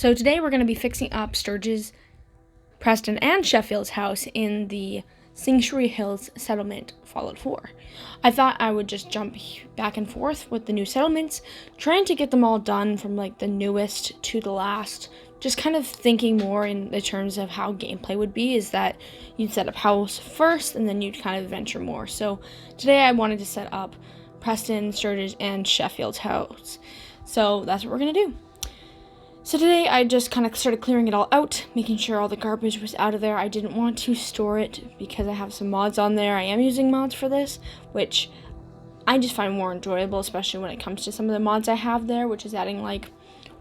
So today we're going to be fixing up Sturges, Preston, and Sheffield's house in the Sanctuary Hills settlement Fallout 4. I thought I would just jump back and forth with the new settlements, trying to get them all done from like the newest to the last. Just kind of thinking more in the terms of how gameplay would be is that you'd set up house first and then you'd kind of venture more. So today I wanted to set up Preston, Sturges, and Sheffield's house. So that's what we're going to do. So today I just kind of started clearing it all out, making sure all the garbage was out of there. I didn't want to store it because I have some mods on there. I am using mods for this, which I just find more enjoyable, especially when it comes to some of the mods I have there, which is adding like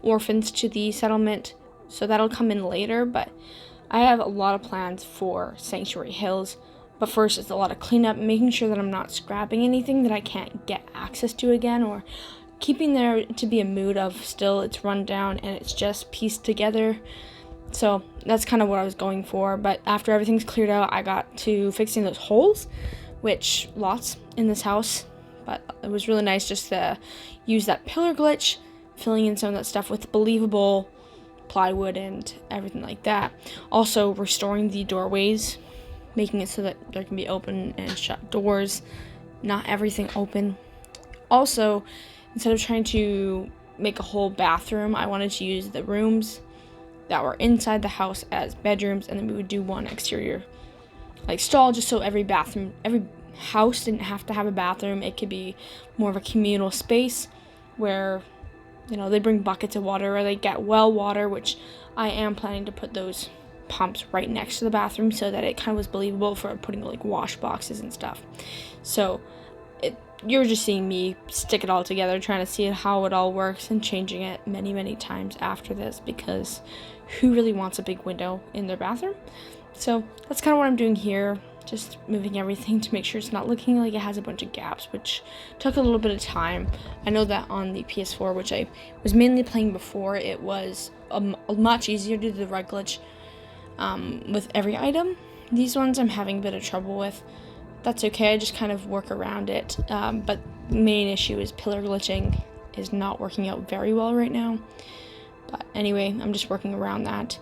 orphans to the settlement. So that'll come in later, but I have a lot of plans for Sanctuary Hills. But first, it's a lot of cleanup, making sure that I'm not scrapping anything that I can't get access to again, or keeping there to be a mood of still it's run down and it's just pieced together. So that's kind of what I was going for. But after everything's cleared out, I got to fixing those holes, which lots in this house. But it was really nice just to use that pillar glitch, filling in some of that stuff with believable plywood and everything like that. Also restoring the doorways, making it so that there can be open and shut doors, not everything open. Also, instead of trying to make a whole bathroom, I wanted to use the rooms that were inside the house as bedrooms, and then we would do one exterior like stall, just so every house didn't have to have a bathroom. It could be more of a communal space where, you know, they bring buckets of water or they get well water, which I am planning to put those pumps right next to the bathroom so that it kind of was believable for putting like wash boxes and stuff. So you're just seeing me stick it all together, trying to see how it all works and changing it many times after this, because who really wants a big window in their bathroom? So that's kind of what I'm doing here, just moving everything to make sure it's not looking like it has a bunch of gaps, which took a little bit of time. I know that on the PS4, which I was mainly playing before, it was much easier to do the right glitch with every item. These ones I'm having a bit of trouble with. That's okay, I just kind of work around it, but the main issue is pillar glitching is not working out very well right now. But anyway, I'm just working around that.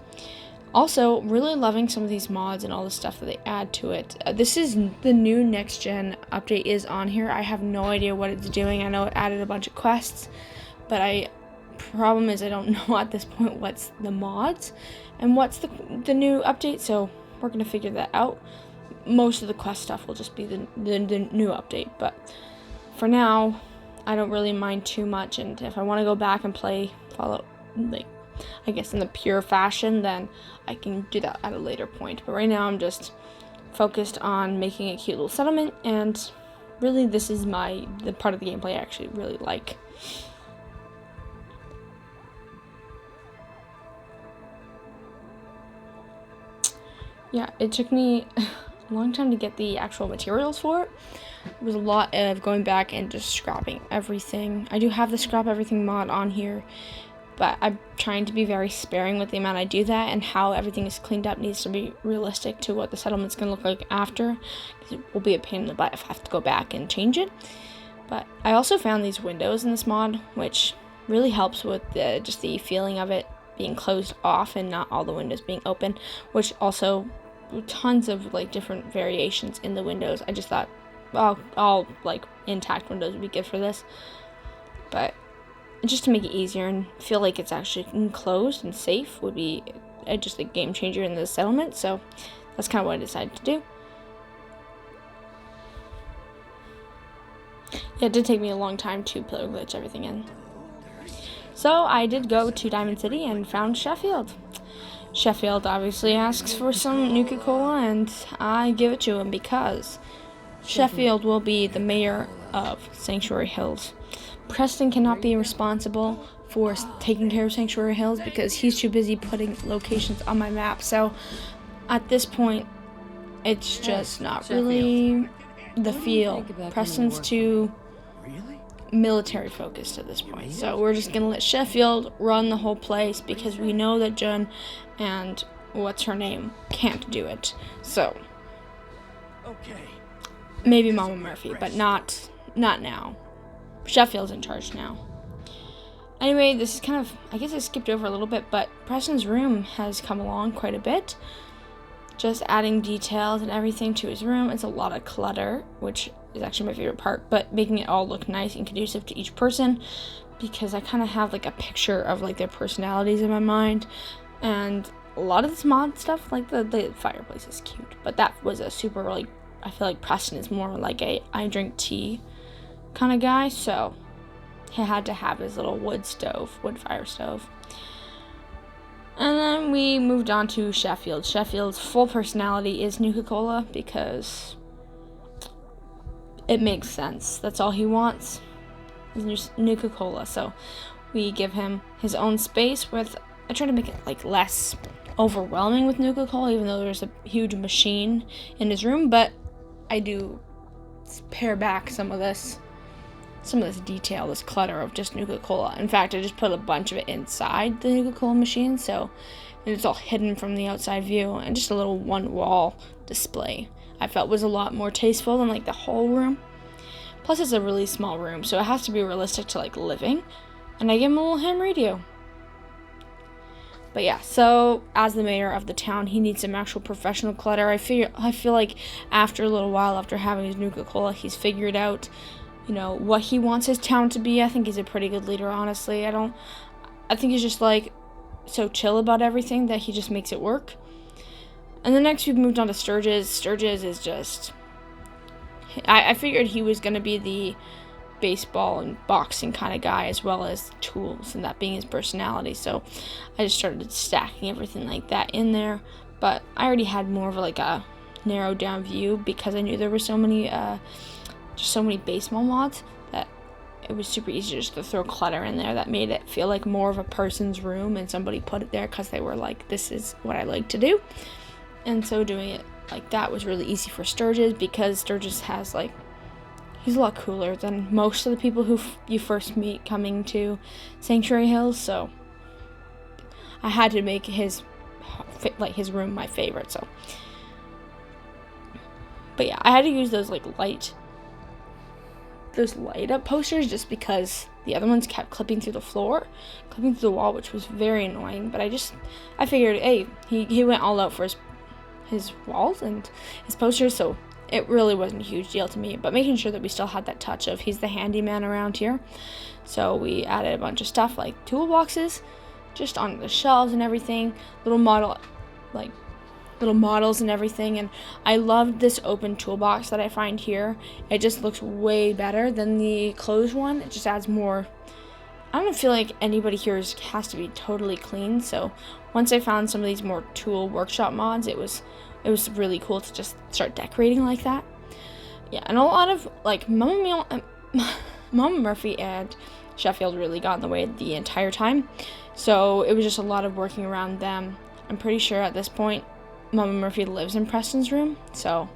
Also, really loving some of these mods and all the stuff that they add to it. This is the new next gen update is on here. I have no idea what it's doing. I know it added a bunch of quests, but problem is I don't know at this point what's the mods and what's the new update, so we're gonna figure that out. Most of the quest stuff will just be the new update, but for now I don't really mind too much, and if I want to go back and play Fallout, like I guess in the pure fashion, then I can do that at a later point. But right now I'm just focused on making a cute little settlement, and really this is the part of the gameplay I actually really like. Yeah, it took me a long time to get the actual materials for it. It was a lot of going back and just scrapping everything. I do have the scrap everything mod on here, but I'm trying to be very sparing with the amount I do that, and how everything is cleaned up needs to be realistic to what the settlement's going to look like after, because it will be a pain in the butt if I have to go back and change it. But I also found these windows in this mod, which really helps with just the feeling of it being closed off and not all the windows being open, which also tons of like different variations in the windows. I just thought, well, all like intact windows would be good for this, but just to make it easier and feel like it's actually enclosed and safe would be just a game changer in the settlement. So that's kind of what I decided to do. Yeah, it did take me a long time to pillar glitch everything in. So I did go to Diamond City and found Sheffield. Sheffield obviously asks for some Nuka-Cola, and I give it to him because Sheffield will be the mayor of Sanctuary Hills. Preston cannot be responsible for taking care of Sanctuary Hills because he's too busy putting locations on my map. So at this point, it's just not really the feel. Preston's too military focused at this point, so we're just gonna let Sheffield run the whole place because we know that Jen and what's her name can't do it. So maybe Mama Murphy, but not now. Sheffield's in charge now. Anyway, this is kind of, I guess I skipped over a little bit, but Preston's room has come along quite a bit. Just adding details and everything to his room. It's a lot of clutter, which is actually my favorite part, but making it all look nice and conducive to each person, because I kind of have like a picture of like their personalities in my mind. And a lot of this mod stuff, like the fireplace is cute, but that was a super, like, I feel like Preston is more like a I drink tea kind of guy, so he had to have his little wood fire stove. And then we moved on to Sheffield. Sheffield's full personality is Nuka-Cola because it makes sense. That's all he wants is Nuka-Cola. So we give him his own space with, I try to make it like less overwhelming with Nuka-Cola, even though there's a huge machine in his room, but I do pare back some of this detail, this clutter of just Nuka-Cola. In fact, I just put a bunch of it inside the Nuka-Cola machine, so it's all hidden from the outside view, and just a little one wall display I felt was a lot more tasteful than like the whole room. Plus it's a really small room, so it has to be realistic to like living, and I give him a little ham radio. But yeah, so as the mayor of the town, he needs some actual professional clutter. I feel like after a little while, after having his Nuka-Cola, he's figured out, you know, what he wants his town to be. I think he's a pretty good leader, honestly. I think he's just like so chill about everything that he just makes it work. And then next we've moved on to Sturges. Sturges is just, I figured he was going to be the baseball and boxing kind of guy as well as tools, and that being his personality. So I just started stacking everything like that in there. But I already had more of like a narrowed down view because I knew there were so many baseball mods that it was super easy just to throw clutter in there that made it feel like more of a person's room, and somebody put it there because they were like, this is what I like to do. And so doing it like that was really easy for Sturges, because Sturges has like, he's a lot cooler than most of the people who you first meet coming to Sanctuary Hills, so I had to make his room my favorite. So, but yeah, I had to use those light up posters just because the other ones kept clipping through the wall, which was very annoying. But I figured, hey, he went all out for his walls and his posters, so it really wasn't a huge deal to me. But making sure that we still had that touch of he's the handyman around here, so we added a bunch of stuff like toolboxes just on the shelves and everything, little models and everything. And I loved this open toolbox that I find here. It just looks way better than the closed one. It just adds more. I don't feel like anybody here has to be totally clean. So once I found some of these more tool workshop mods, it was really cool to just start decorating like that. Yeah, and a lot of like Mama Murphy and Sheffield really got in the way the entire time. So it was just a lot of working around them. I'm pretty sure at this point Mama Murphy lives in Preston's room, so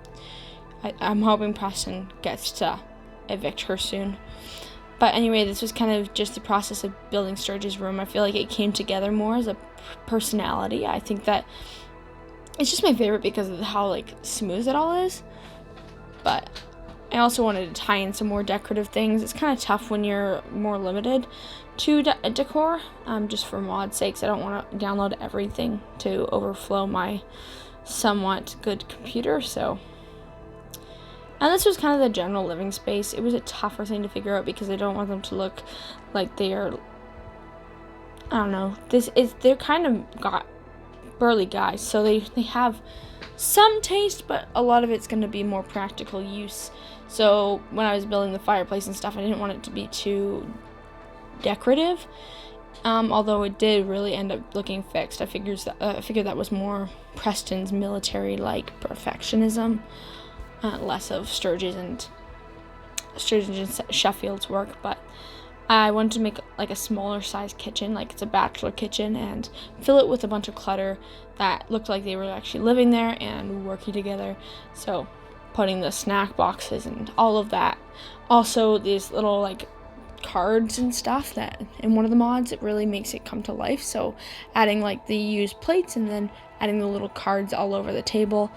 I'm hoping Preston gets to evict her soon. But anyway, this was kind of just the process of building Sturges' room. I feel like it came together more as a personality. I think that it's just my favorite because of how smooth it all is. But I also wanted to tie in some more decorative things. It's kind of tough when you're more limited to decor, just for mod sakes. I don't want to download everything to overflow my somewhat good computer, so. And this was kind of the general living space. It was a tougher thing to figure out because I don't want them to look like they are, I don't know, they're kind of got burly guys, so they have some taste, but a lot of it's going to be more practical use. So when I was building the fireplace and stuff, I didn't want it to be too decorative, although it did really end up looking fixed. I figured that was more Preston's military-like perfectionism, less of Sturges and Sheffield's work. But I wanted to make a smaller size kitchen, like it's a bachelor kitchen, and fill it with a bunch of clutter that looked like they were actually living there and working together. So putting the snack boxes and all of that. Also these little cards and stuff that in one of the mods, it really makes it come to life. So adding the used plates and then adding the little cards all over the table,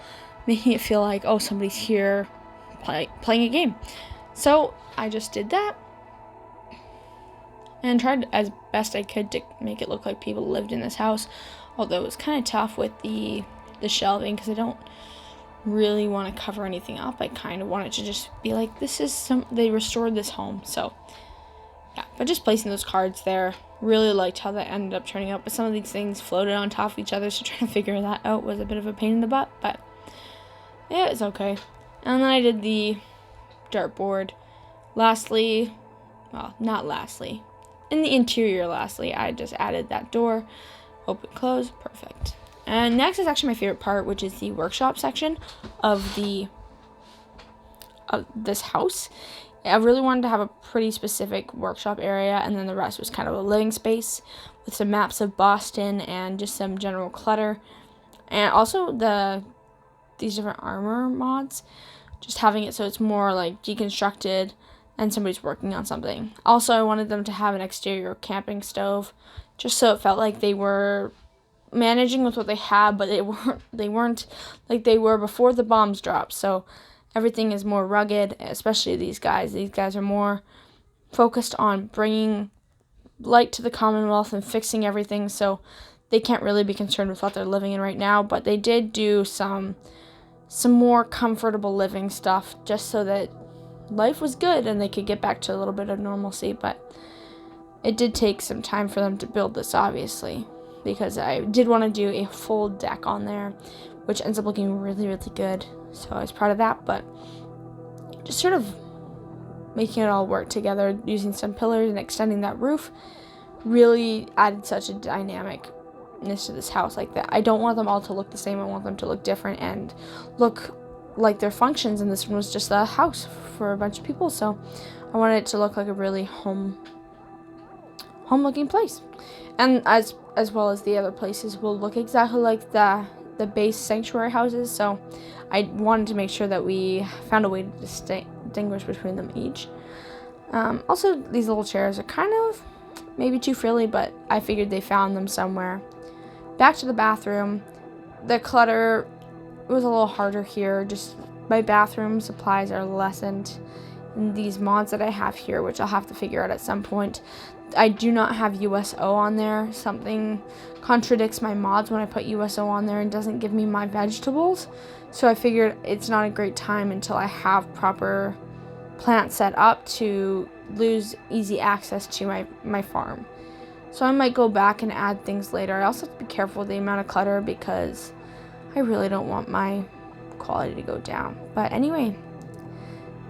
making it feel like, oh, somebody's here playing a game. So I just did that. and tried as best I could to make it look like people lived in this house, although it was kind of tough with the shelving because I don't really want to cover anything up. I kind of want it to just be like, they restored this home. So yeah, but just placing those cards there, really liked how that ended up turning out. But some of these things floated on top of each other, so trying to figure that out was a bit of a pain in the butt, but yeah, it's okay. And then I did the dartboard. Lastly, well, not lastly, in the interior lastly, I just added that door, open, close, perfect. And next is actually my favorite part, which is the workshop section of this house. I really wanted to have a pretty specific workshop area, and then the rest was kind of a living space with some maps of Boston and just some general clutter. And also these different armor mods, just having it so it's more like deconstructed and somebody's working on something. Also, I wanted them to have an exterior camping stove, just so it felt like they were managing with what they had, but they weren't like they were before the bombs dropped. So everything is more rugged, especially these guys. These guys are more focused on bringing light to the Commonwealth and fixing everything, so they can't really be concerned with what they're living in right now. But they did do some more comfortable living stuff just so that life was good and they could get back to a little bit of normalcy. But it did take some time for them to build this, obviously, because I did want to do a full deck on there, which ends up looking really, really good. So I was proud of that, but just sort of making it all work together, using some pillars and extending that roof, really added such a dynamicness to this house. Like that, I don't want them all to look the same. I want them to look different and look like their functions. And this one was just a house for a bunch of people, so I wanted it to look like a really home-looking place. And as well as the other places will look exactly like the base sanctuary houses. So I wanted to make sure that we found a way to distinguish between them each. Also, these little chairs are kind of maybe too frilly, but I figured they found them somewhere. Back to the bathroom. The clutter was a little harder here. Just my bathroom supplies are lessened in these mods that I have here, which I'll have to figure out at some point. I do not have USO on there. Something contradicts my mods when I put USO on there and doesn't give me my vegetables. So I figured it's not a great time until I have proper plants set up to lose easy access to my farm. So I might go back and add things later. I also have to be careful with the amount of clutter because I really don't want my quality to go down. But anyway,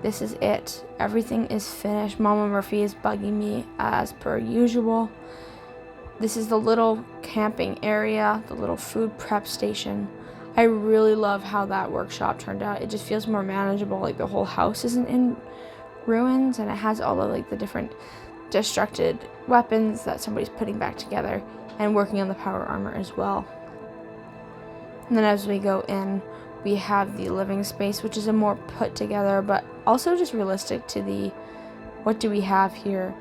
this is it. Everything is finished. Mama Murphy is bugging me as per usual. This is the little camping area, the little food prep station. I really love how that workshop turned out. It just feels more manageable. Like the whole house isn't in ruins, and it has all of like the different destructed weapons that somebody's putting back together and working on the power armor as well. And then as we go in, we have the living space, which is a more put together, but also just realistic to the what do we have here,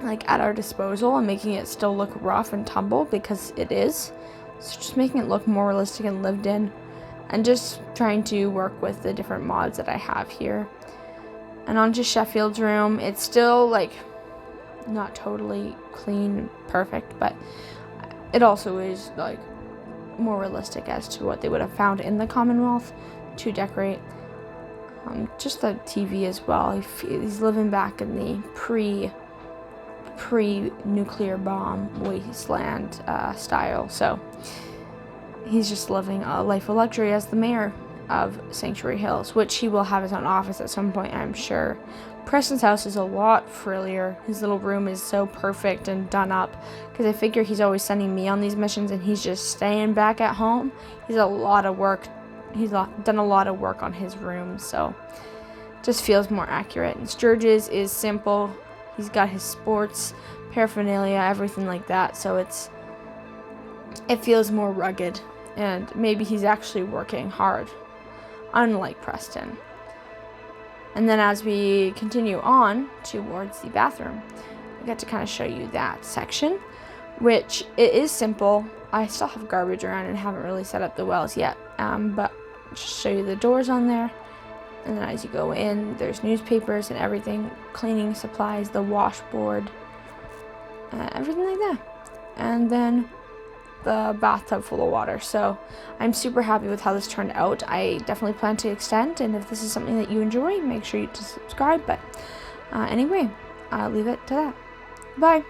like at our disposal, and making it still look rough and tumble because it is. So just making it look more realistic and lived in, and just trying to work with the different mods that I have here. And onto Sheffield's room. It's still like not totally clean, perfect, but it also is like more realistic as to what they would have found in the Commonwealth to decorate. Just the TV as well. He's living back in the pre-nuclear bomb wasteland style. So he's just living a life of luxury as the mayor of Sanctuary Hills, which he will have his own office at some point, I'm sure. Preston's house is a lot frillier. His little room is so perfect and done up because I figure he's always sending me on these missions and he's just staying back at home. He's done a lot of work on his room, so just feels more accurate. And Sturges is simple. He's got his sports paraphernalia, everything like that, so it feels more rugged, and maybe he's actually working hard, unlike Preston. And then as we continue on towards the bathroom, I get to kind of show you that section, which it is simple. I still have garbage around and haven't really set up the wells yet, but just show you the doors on there. And then as you go in, there's newspapers and everything, cleaning supplies, the washboard, everything like that. And then the bathtub full of water. So I'm super happy with how this turned out. I definitely plan to extend, and if this is something that you enjoy, make sure you subscribe. But anyway, I'll leave it to that. Bye.